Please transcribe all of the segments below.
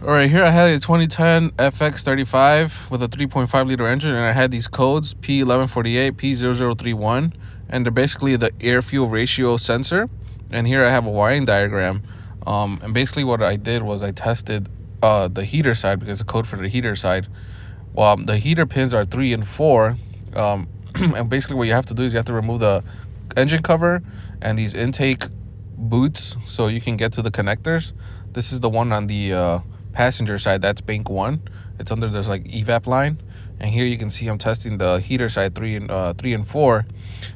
All right, here I had a 2010 FX35 with a 3.5 liter engine, and I had these codes P1148, P0031, and they're basically the air fuel ratio sensor. And here I have a wiring diagram. And basically what I did was I tested the heater side, because the code for the heater side, well, the heater pins are 3 and 4. And basically what you have to do is you have to remove the engine cover and these intake boots so you can get to the connectors. This is the one on the passenger side. That's bank 1. It's under this like evap line, and here you can see I'm testing the heater side 3 and 4,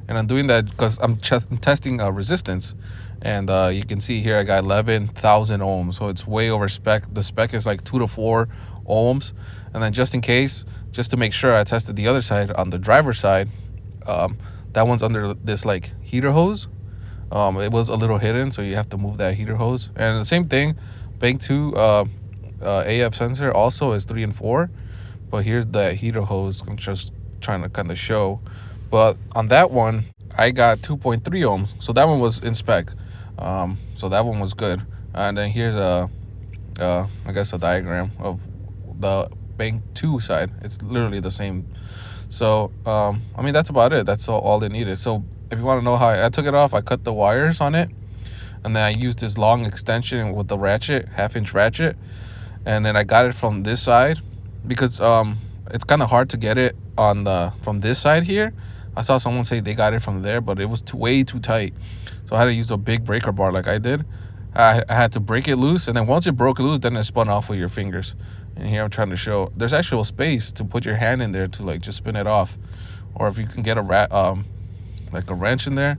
and I'm doing that because I'm testing resistance. And you can see here I got 11,000 ohms, so it's way over spec. The spec is like 2 to 4 ohms. And then just in case, just to make sure, I tested the other side on the driver's side. That one's under this like heater hose. It was a little hidden, so you have to move that heater hose. And the same thing, bank 2 AF sensor also is 3 and 4, but here's the heater hose. I'm just trying to kind of show, but on that one I got 2.3 ohms, so that one was in spec. So that one was good. And then here's I guess a diagram of the bank 2 side. It's literally the same. So I mean, that's about it. That's all they needed. So if you want to know how I took it off, I cut the wires on it, and then I used this long extension with the ratchet, 1/2-inch ratchet. And then I got it from this side because it's kind of hard to get it on from this side here. I saw someone say they got it from there, but it was way too tight. So I had to use a big breaker bar like I did. I had to break it loose, and then once it broke loose, then it spun off with your fingers. And here I'm trying to show there's actual space to put your hand in there to like just spin it off. Or if you can get like a wrench in there,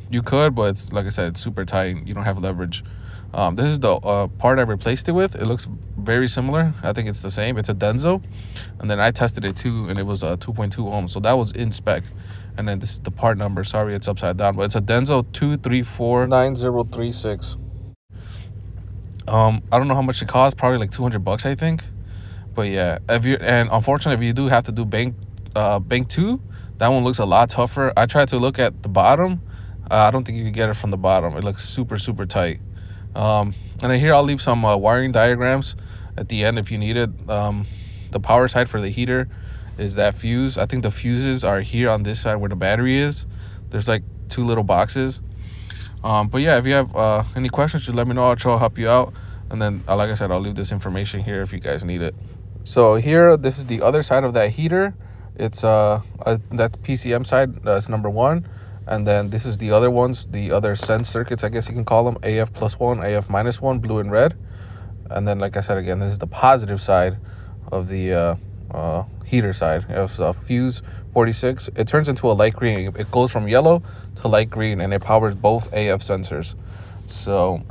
you could, but it's like I said, it's super tight. You don't have leverage. This is the part I replaced it with. It looks very similar. I think it's the same. It's a Denso. And then I tested it too, and it was 2.2 ohms. So that was in spec. And then this is the part number. Sorry, it's upside down, but it's a Denso 2349036. I don't know how much it costs. Probably like $200, I think. But yeah, and unfortunately, if you do have to do bank 2, that one looks a lot tougher. I tried to look at the bottom. I don't think you can get it from the bottom. It looks super tight. And then here I'll leave some wiring diagrams at the end if you need it. The power side for the heater is that fuse. I think the fuses are here on this side where the battery is. There's like 2 little boxes. But yeah, if you have any questions, just let me know. I'll try to help you out. And then like I said, I'll leave this information here if you guys need it. So here, this is the other side of that heater. It's that PCM side. That's number 1. And then this is the other ones, the other sense circuits, I guess you can call them, AF +1, AF -1, blue and red. And then, like I said again, this is the positive side of the heater side. It's fuse 46. It turns into a light green. It goes from yellow to light green, and it powers both AF sensors. So